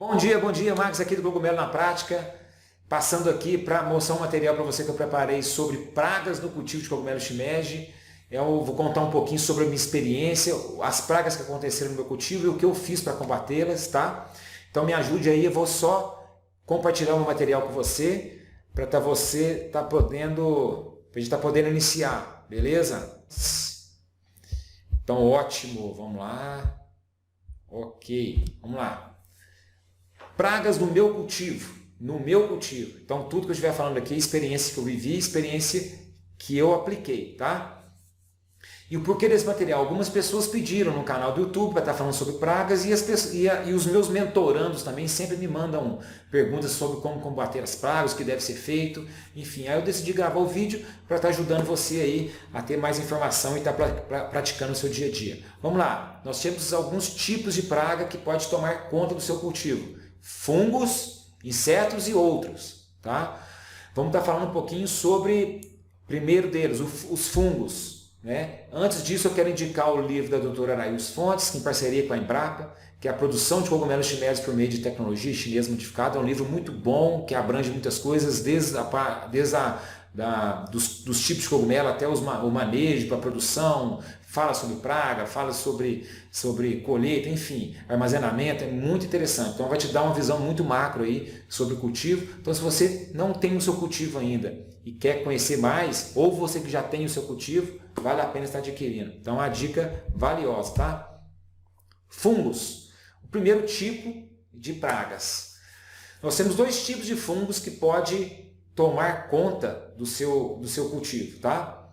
Bom dia, Marcos aqui do Cogumelo na Prática, passando aqui para mostrar um material para você que eu preparei sobre pragas no cultivo de cogumelo shimeji. Eu vou contar um pouquinho sobre a minha experiência, as pragas que aconteceram no meu cultivo e o que eu fiz para combatê-las, tá? Então me ajude aí, eu vou só compartilhar o meu material com você, para você estar podendo, pra gente estar podendo iniciar, beleza? Então ótimo, vamos lá. Ok, vamos lá. Pragas no meu cultivo, Então tudo que eu estiver falando aqui é experiência que eu vivi, experiência que eu apliquei, tá? E o porquê desse material? Algumas pessoas pediram no canal do YouTube para estar falando sobre pragas e os meus mentorandos também sempre me mandam perguntas sobre como combater as pragas, o que deve ser feito, enfim. Aí eu decidi gravar o vídeo para estar ajudando você aí a ter mais informação e estar praticando o seu dia a dia. Vamos lá, nós temos alguns tipos de praga que pode tomar conta do seu cultivo. Fungos, insetos e outros, tá? Vamos estar falando um pouquinho sobre, primeiro deles, os fungos, né? Antes disso eu quero indicar o livro da doutora Arailz Fontes, em parceria com a Embrapa, que é a produção de cogumelos chineses por meio de tecnologia chinesa modificada. É um livro muito bom, que abrange muitas coisas, desde dos tipos de cogumelo até o manejo para a produção, fala sobre praga, fala sobre colheita, enfim, armazenamento, é muito interessante. Então vai te dar uma visão muito macro aí sobre o cultivo. Então se você não tem o seu cultivo ainda e quer conhecer mais, ou você que já tem o seu cultivo, vale a pena estar adquirindo. Então é uma dica valiosa, tá? Fungos. O primeiro tipo de pragas. Nós temos dois tipos de fungos que pode tomar conta do seu cultivo, tá?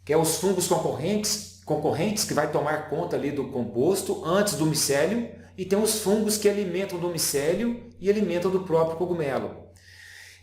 Que é os fungos concorrentes que vai tomar conta ali do composto antes do micélio, e tem os fungos que alimentam do micélio e alimentam do próprio cogumelo.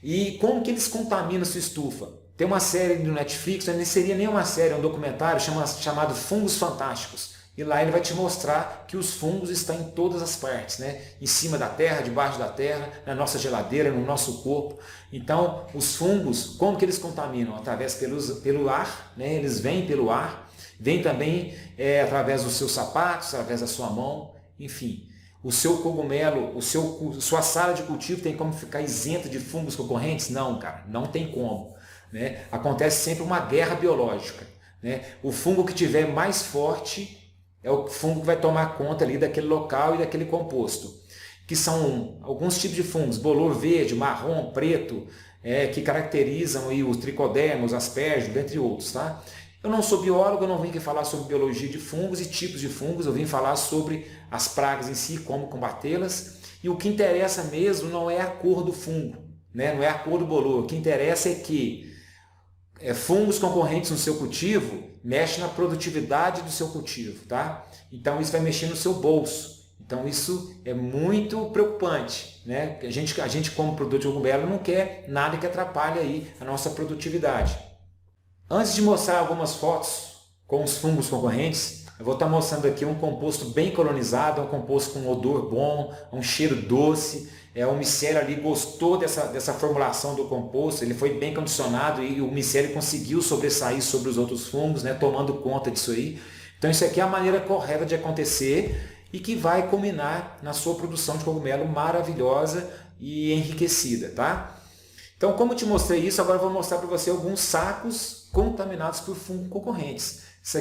E como que eles contaminam sua estufa? Tem uma série no Netflix, não seria nem uma série, é um documentário chamado Fungos Fantásticos. E lá ele vai te mostrar que os fungos estão em todas as partes, né? Em cima da terra, debaixo da terra, na nossa geladeira, no nosso corpo. Então, os fungos, como que eles contaminam? Através pelo ar, né? Eles vêm pelo ar, vêm também através dos seus sapatos, através da sua mão, enfim. O seu cogumelo, sua sala de cultivo tem como ficar isenta de fungos concorrentes? Não, cara, não tem como, né? Acontece sempre uma guerra biológica, né? O fungo que tiver mais forte é o fungo que vai tomar conta ali daquele local e daquele composto, que são alguns tipos de fungos, bolor verde, marrom, preto, que caracterizam aí os tricodermos, aspergos, entre outros, tá? Eu não sou biólogo, eu não vim aqui falar sobre biologia de fungos e tipos de fungos, eu vim falar sobre as pragas em si, como combatê-las, e o que interessa mesmo não é a cor do fungo, né? Não é a cor do bolor, o que interessa é que fungos concorrentes no seu cultivo mexe na produtividade do seu cultivo, tá? Então isso vai mexer no seu bolso. Então isso é muito preocupante, né? A gente como produtor de cogumelo não quer nada que atrapalhe aí a nossa produtividade. Antes de mostrar algumas fotos com os fungos concorrentes, eu vou estar mostrando aqui um composto bem colonizado, um composto com um odor bom, um cheiro doce. O micélio ali gostou dessa formulação do composto, ele foi bem condicionado e o micélio conseguiu sobressair sobre os outros fungos, né, tomando conta disso aí. Então isso aqui é a maneira correta de acontecer e que vai culminar na sua produção de cogumelo maravilhosa e enriquecida, tá? Então, como eu te mostrei isso, agora eu vou mostrar para você alguns sacos contaminados por fungos concorrentes. Isso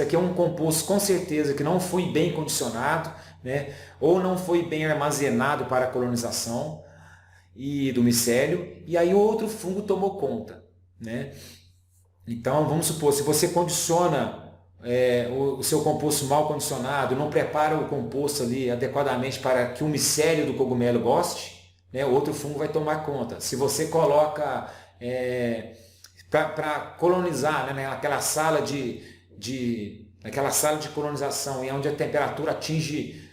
aqui é um composto com certeza que não foi bem condicionado, né? Ou não foi bem armazenado para a colonização do micélio, e aí outro fungo tomou conta, né? Então vamos supor, se você condiciona o seu composto mal condicionado, não prepara o composto ali adequadamente para que o micélio do cogumelo goste, né? Outro fungo vai tomar conta. Se você coloca para colonizar, né, naquela sala naquela sala de colonização, e onde a temperatura atinge,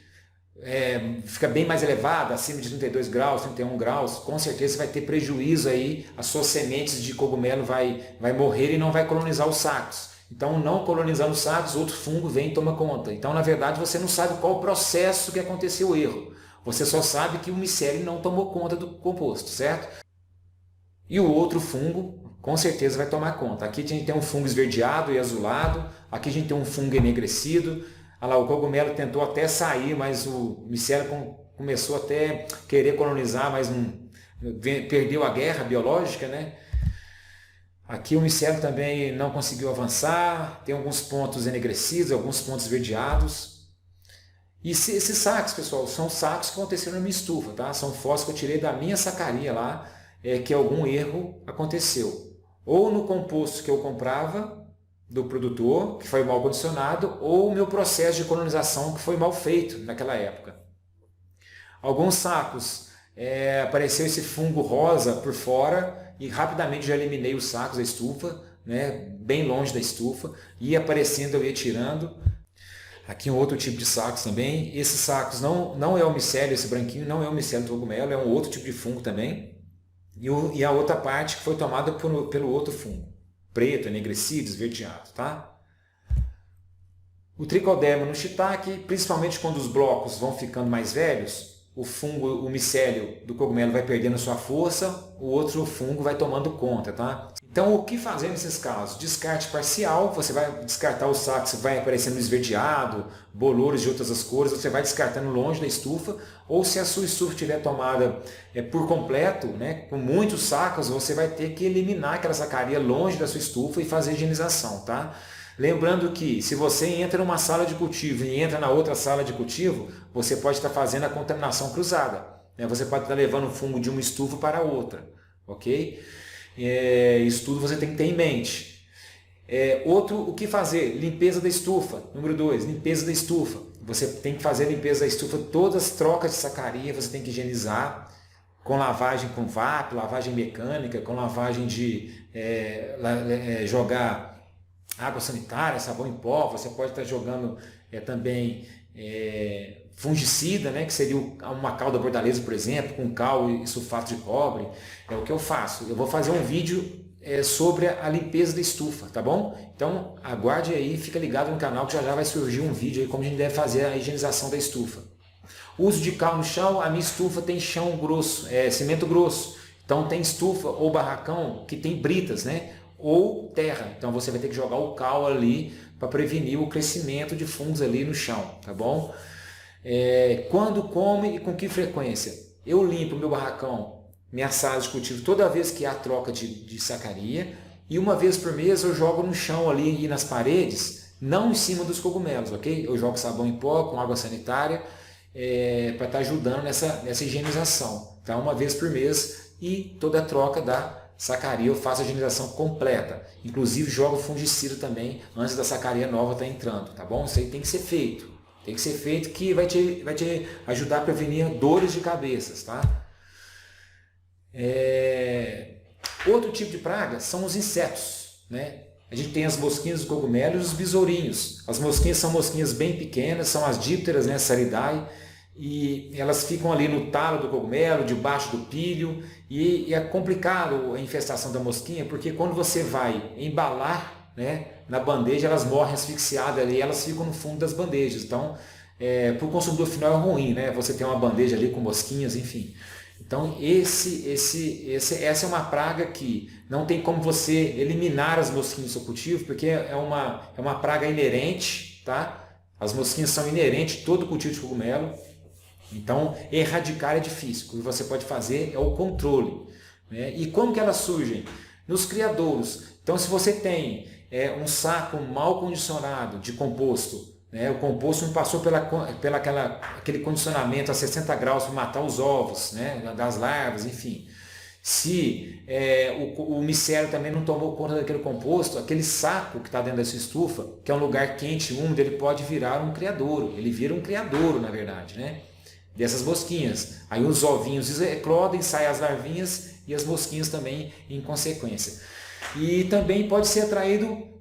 fica bem mais elevada, acima de 32 graus, 31 graus, com certeza você vai ter prejuízo aí, as suas sementes de cogumelo vai morrer e não vai colonizar os sacos. Então, não colonizando os sacos, outro fungo vem e toma conta. Então, na verdade, você não sabe qual o processo que aconteceu o erro. Você só sabe que o micélio não tomou conta do composto, certo? E o outro fungo com certeza vai tomar conta. Aqui a gente tem um fungo esverdeado e azulado, aqui a gente tem um fungo enegrecido. Olha lá, o cogumelo tentou até sair, mas o micélio começou até a querer colonizar, mas não, perdeu a guerra biológica, né? Aqui o micélio também não conseguiu avançar, tem alguns pontos enegrecidos, alguns pontos esverdeados. E esses sacos, pessoal, são sacos que aconteceram na minha estufa, tá? São fósforos que eu tirei da minha sacaria lá, que algum erro aconteceu. Ou no composto que eu comprava do produtor, que foi mal condicionado, ou o meu processo de colonização que foi mal feito naquela época. Alguns sacos apareceu esse fungo rosa por fora e rapidamente já eliminei os sacos da estufa, né, bem longe da estufa, ia aparecendo, eu ia tirando. Aqui um outro tipo de sacos também. Esses sacos não é o micélio, esse branquinho não é o micélio do cogumelo, é um outro tipo de fungo também. E a outra parte que foi tomada pelo outro fungo, preto, enegrecido, esverdeado, tá? O tricoderma no shiitake, principalmente quando os blocos vão ficando mais velhos, o fungo, o micélio do cogumelo vai perdendo sua força, o outro fungo vai tomando conta, tá? Então o que fazer nesses casos? Descarte parcial, você vai descartar os sacos, vai aparecendo esverdeado, bolores de outras cores, você vai descartando longe da estufa, ou se a sua estufa estiver tomada por completo, né, com muitos sacos, você vai ter que eliminar aquela sacaria longe da sua estufa e fazer higienização, tá? Lembrando que se você entra numa sala de cultivo e entra na outra sala de cultivo, você pode estar fazendo a contaminação cruzada, né? Você pode estar levando o fungo de uma estufa para outra, ok? Isso tudo você tem que ter em mente. O que fazer? Limpeza da estufa. Número 2, limpeza da estufa. Você tem que fazer a limpeza da estufa, todas as trocas de sacaria, você tem que higienizar com lavagem com VAP, lavagem mecânica, com lavagem de jogar água sanitária, sabão em pó, você pode estar jogando também fungicida, né, que seria uma cal da bordaleza, por exemplo, com cal e sulfato de cobre. É o que eu faço. Eu vou fazer um vídeo sobre a limpeza da estufa, tá bom? Então aguarde aí, fica ligado no canal que já vai surgir um vídeo aí como a gente deve fazer a higienização da estufa. Uso de cal no chão, a minha estufa tem chão grosso, cimento grosso. Então tem estufa ou barracão que tem britas, né? Ou terra. Então você vai ter que jogar o cal ali para prevenir o crescimento de fungos ali no chão, tá bom? Quando come e com que frequência? Eu limpo meu barracão, minha sala de cultivo, toda vez que há troca de sacaria, e uma vez por mês eu jogo no chão ali e nas paredes, não em cima dos cogumelos, ok? Eu jogo sabão em pó com água sanitária para estar ajudando nessa higienização, tá? Uma vez por mês, e toda a troca da sacaria eu faço a higienização completa, inclusive jogo fungicida também antes da sacaria nova estar entrando, tá bom? Isso aí tem que ser feito. Tem que ser feito, que vai te ajudar a prevenir dores de cabeças, tá? Outro tipo de praga são os insetos, né? A gente tem as mosquinhas do cogumelo e os besourinhos. As mosquinhas são mosquinhas bem pequenas, são as dípteras, né, Saridae, e elas ficam ali no talo do cogumelo, debaixo do pilho, e é complicado a infestação da mosquinha, porque quando você vai embalar, né, na bandeja, elas morrem asfixiadas ali, elas ficam no fundo das bandejas. Então, para o consumidor final é ruim, né? Você tem uma bandeja ali com mosquinhas, enfim. Então, essa é uma praga que não tem como você eliminar as mosquinhas do seu cultivo, porque é uma praga inerente, tá? As mosquinhas são inerentes a todo cultivo de cogumelo. Então, erradicar é difícil. O que você pode fazer é o controle, né? E como que elas surgem? Nos criadouros. Então, se você tem um saco mal condicionado de composto, né? O composto não passou aquele condicionamento a 60 graus para matar os ovos, né? Das larvas, enfim. Se o micélio também não tomou conta daquele composto, aquele saco que está dentro dessa estufa, que é um lugar quente e úmido, ele pode virar um criadouro. Ele vira um criadouro, na verdade, né? Dessas mosquinhas. Aí os ovinhos eclodem, saem as larvinhas e as mosquinhas também em consequência. E também pode ser atraído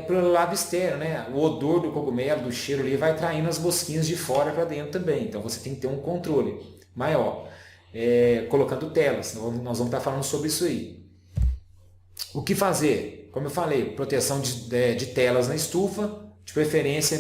pelo lado externo, né? O odor do cogumelo, do cheiro ali, vai atraindo as mosquinhas de fora para dentro também. Então você tem que ter um controle maior, colocando telas. Nós vamos estar falando sobre isso aí. O que fazer? Como eu falei, proteção de telas na estufa, de preferência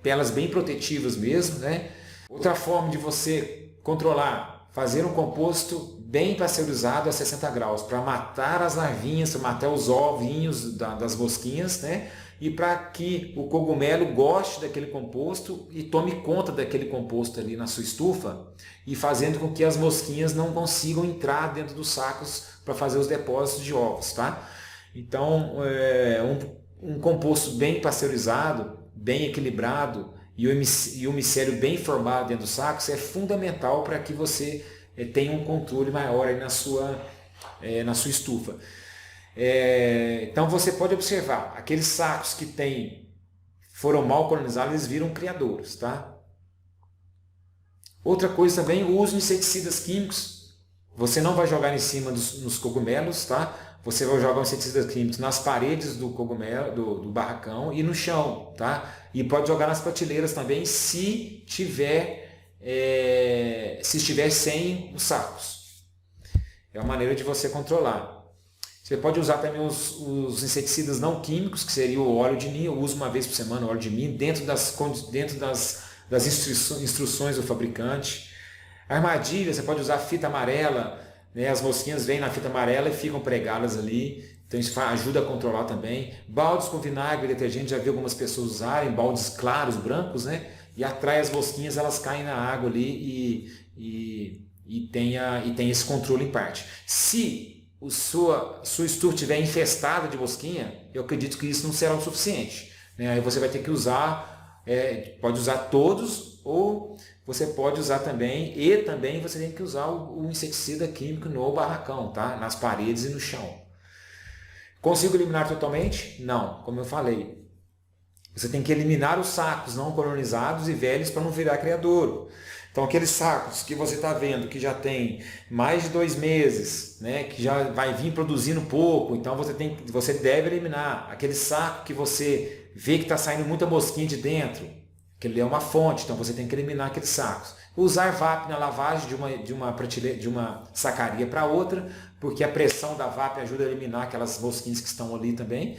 telas bem protetivas mesmo, né? Outra forma de você controlar, fazer um composto bem pasteurizado a 60 graus, para matar as larvinhas, para matar os ovinhos das mosquinhas, né? e para que o cogumelo goste daquele composto e tome conta daquele composto ali na sua estufa e fazendo com que as mosquinhas não consigam entrar dentro dos sacos para fazer os depósitos de ovos, tá? Então, um composto bem pasteurizado, bem equilibrado e o micélio bem formado dentro dos sacos é fundamental para que você tenha um controle maior aí na sua estufa. Então você pode observar, aqueles sacos que foram mal colonizados, eles viram criadouros, tá? Outra coisa também, o uso de inseticidas químicos. Você não vai jogar em cima nos cogumelos, tá? Você vai jogar os inseticidas químicos nas paredes do cogumelo, do barracão e no chão, tá? E pode jogar nas prateleiras também, se estiver sem os sacos. É uma maneira de você controlar. Você pode usar também os inseticidas não químicos, que seria o óleo de ninho. Eu uso uma vez por semana o óleo de ninho, dentro das instruções do fabricante. Armadilha, você pode usar fita amarela, né? As mosquinhas vêm na fita amarela e ficam pregadas ali, então isso ajuda a controlar também. Baldes com vinagre e detergente, já vi algumas pessoas usarem, baldes claros, brancos, né? E atrai as mosquinhas, elas caem na água ali e tem esse controle em parte. Se sua estufa estiver infestada de mosquinha, eu acredito que isso não será o suficiente, né? Aí você vai ter que usar, pode usar todos, ou você pode usar também você tem que usar o inseticida químico no barracão, tá? Nas paredes e no chão. Consigo eliminar totalmente? Não, como eu falei. Você tem que eliminar os sacos não colonizados e velhos para não virar criadouro. Então aqueles sacos que você está vendo que já tem mais de 2 meses, né, que já vai vir produzindo pouco, então você deve eliminar. Aquele saco que você vê que está saindo muita mosquinha de dentro, que ele é uma fonte, então você tem que eliminar aqueles sacos. Usar VAP na lavagem de uma sacaria para outra, porque a pressão da VAP ajuda a eliminar aquelas mosquinhas que estão ali também.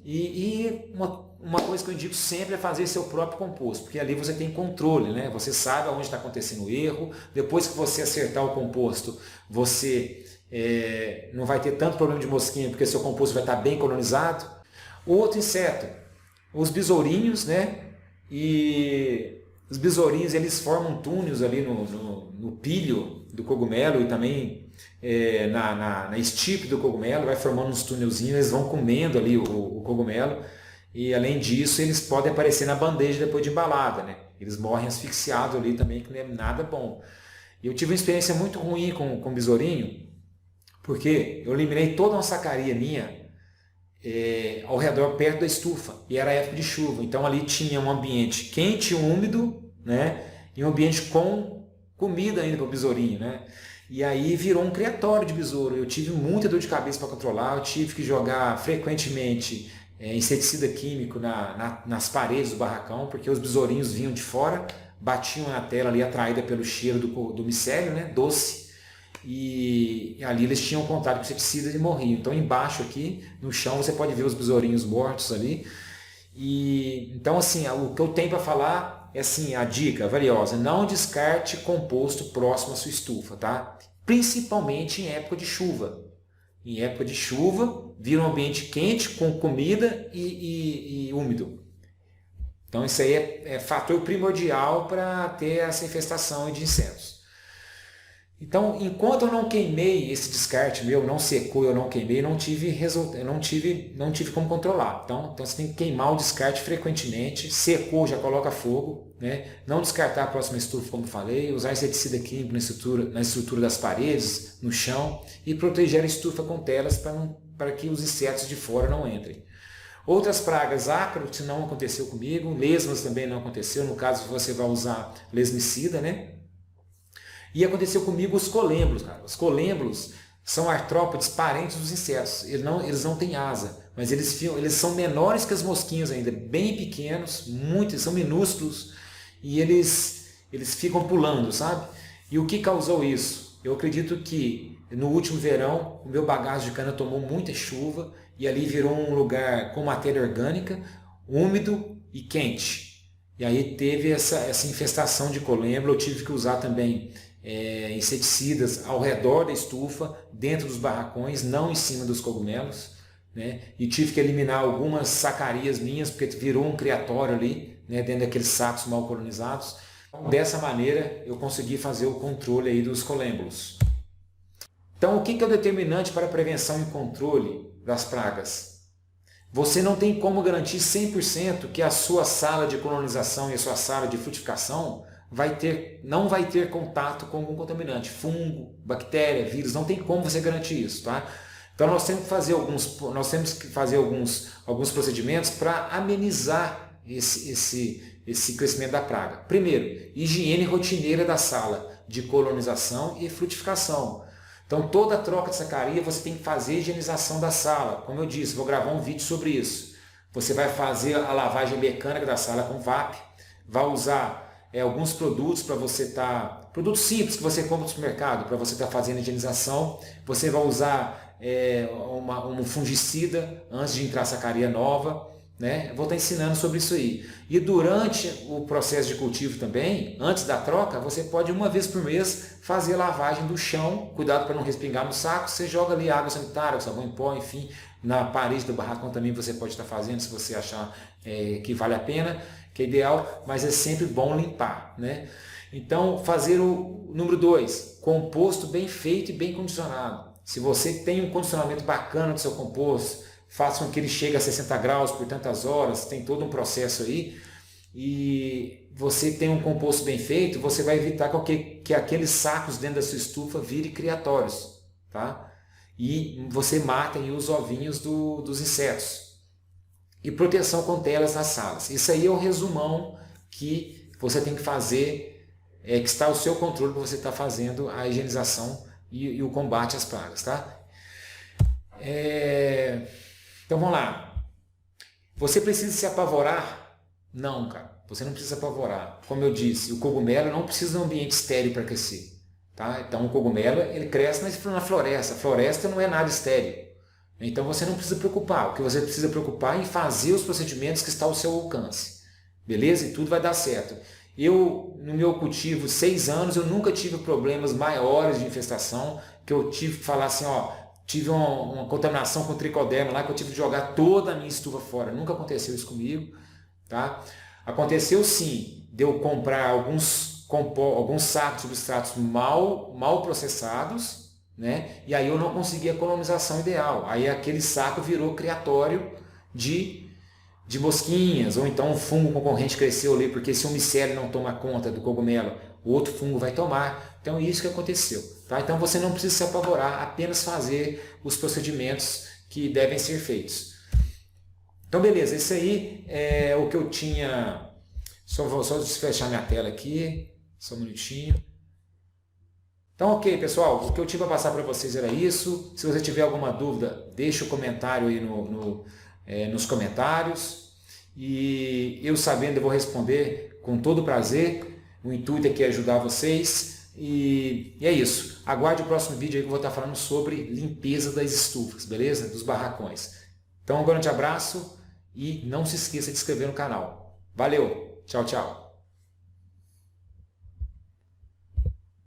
E uma coisa que eu indico sempre é fazer seu próprio composto, porque ali você tem controle, né? Você sabe onde está acontecendo o erro. Depois que você acertar o composto, você não vai ter tanto problema de mosquinha, porque seu composto vai estar bem colonizado. Outro inseto, os besourinhos, né? E os besourinhos, eles formam túneis ali no pilho do cogumelo e também na estipe do cogumelo, vai formando uns túnelzinhos, eles vão comendo ali o cogumelo. E além disso, eles podem aparecer na bandeja depois de embalada, né? Eles morrem asfixiados ali também, que não é nada bom. E eu tive uma experiência muito ruim com besourinho, porque eu eliminei toda uma sacaria minha ao redor, perto da estufa, e era época de chuva. Então ali tinha um ambiente quente e úmido, né? E um ambiente com comida ainda para o besourinho, né? E aí virou um criatório de besouro. Eu tive muita dor de cabeça para controlar, eu tive que jogar frequentemente inseticida químico nas paredes do barracão, porque os besourinhos vinham de fora, batiam na tela ali, atraída pelo cheiro do micélio, né, doce, e ali eles tinham contato com inseticida e morriam. Então embaixo aqui, no chão, você pode ver os besourinhos mortos ali. E então assim, o que eu tenho para falar é assim, a dica valiosa: não descarte composto próximo à sua estufa, tá? Principalmente em época de chuva. Em época de chuva, vira um ambiente quente, com comida e úmido. Então isso aí é fator primordial para ter essa infestação de insetos. Então, enquanto eu não queimei esse descarte meu, não secou, eu não queimei, não tive como controlar. Então você tem que queimar o descarte frequentemente. Secou, já coloca fogo, né? Não descartar a próxima estufa, como falei, usar inseticida químico na estrutura das paredes, no chão, e proteger a estufa com telas para que os insetos de fora não entrem. Outras pragas, ácaros, não aconteceu comigo, lesmas também não aconteceu, no caso você vai usar lesmicida, né? E aconteceu comigo os colêmbulos, cara. Os colêmbulos são artrópodes parentes dos insetos. Eles não têm asa, mas eles são menores que as mosquinhas ainda, bem pequenos, são minúsculos, e eles ficam pulando, sabe? E o que causou isso? Eu acredito que no último verão o meu bagaço de cana tomou muita chuva e ali virou um lugar com matéria orgânica, úmido e quente. E aí teve essa infestação de colêmbolo. Eu tive que usar também inseticidas ao redor da estufa, dentro dos barracões, não em cima dos cogumelos, né? E tive que eliminar algumas sacarias minhas, porque virou um criatório ali, né? Dentro daqueles sacos mal colonizados. Dessa maneira eu consegui fazer o controle aí dos colêmbolos. Então o que é o determinante para a prevenção e controle das pragas? Você não tem como garantir 100% que a sua sala de colonização e a sua sala de frutificação não vai ter contato com algum contaminante, fungo, bactéria, vírus, não tem como você garantir isso, tá? Então nós temos que fazer alguns procedimentos para amenizar esse crescimento da praga. Primeiro, higiene rotineira da sala de colonização e frutificação. Então toda troca de sacaria você tem que fazer a higienização da sala. Como eu disse, vou gravar um vídeo sobre isso. Você vai fazer a lavagem mecânica da sala com VAP, vai usar alguns produtos para você produtos simples que você compra no supermercado para você estar fazendo a higienização. Você vai usar um fungicida antes de entrar a sacaria nova, né? Eu vou estar ensinando sobre isso aí. E durante o processo de cultivo também, antes da troca, você pode uma vez por mês fazer a lavagem do chão, cuidado para não respingar no saco, você joga ali água sanitária, sabão em pó, enfim, na parede do barracão também você pode estar fazendo se você achar que vale a pena, que é ideal, mas é sempre bom limpar, né? Então, fazer o número 2, composto bem feito e bem condicionado. Se você tem um condicionamento bacana do seu composto, faça com que ele chegue a 60 graus por tantas horas, tem todo um processo aí, e você tem um composto bem feito, você vai evitar que aqueles sacos dentro da sua estufa virem criatórios, tá? E você mata aí os ovinhos dos insetos. E proteção com telas nas salas. Isso aí é o resumão que você tem que fazer, que está ao seu controle para você estar fazendo a higienização e o combate às pragas, tá? Então vamos lá. Você precisa se apavorar? Não, cara. Você não precisa se apavorar. Como eu disse, o cogumelo não precisa de um ambiente estéril para crescer, tá? Então o cogumelo ele cresce na floresta. A floresta não é nada estéril. Então você não precisa preocupar. O que você precisa preocupar é em fazer os procedimentos que estão ao seu alcance. Beleza? E tudo vai dar certo. No meu cultivo, 6 anos, eu nunca tive problemas maiores de infestação, que eu tive que falar assim, tive uma contaminação com tricoderma lá, que eu tive que jogar toda a minha estufa fora. Nunca aconteceu isso comigo, tá? Aconteceu sim, de eu comprar alguns sacos de substratos mal processados, né? E aí eu não consegui a colonização ideal. Aí aquele saco virou criatório de mosquinhas, ou então um fungo concorrente cresceu ali, porque se o micélio não toma conta do cogumelo, o outro fungo vai tomar. Então é isso que aconteceu, tá? Então você não precisa se apavorar, apenas fazer os procedimentos que devem ser feitos. Então beleza, isso aí é o que eu tinha. Vou fechar minha tela aqui, só um minutinho. Então ok pessoal, o que eu tive a passar para vocês era isso. Se você tiver alguma dúvida, deixa o comentário aí nos comentários, e eu sabendo eu vou responder com todo prazer. O intuito aqui é ajudar vocês, e é isso. Aguarde o próximo vídeo aí que eu vou estar falando sobre limpeza das estufas, beleza? Dos barracões. Então um grande abraço e não se esqueça de se inscrever no canal. Valeu, tchau, tchau.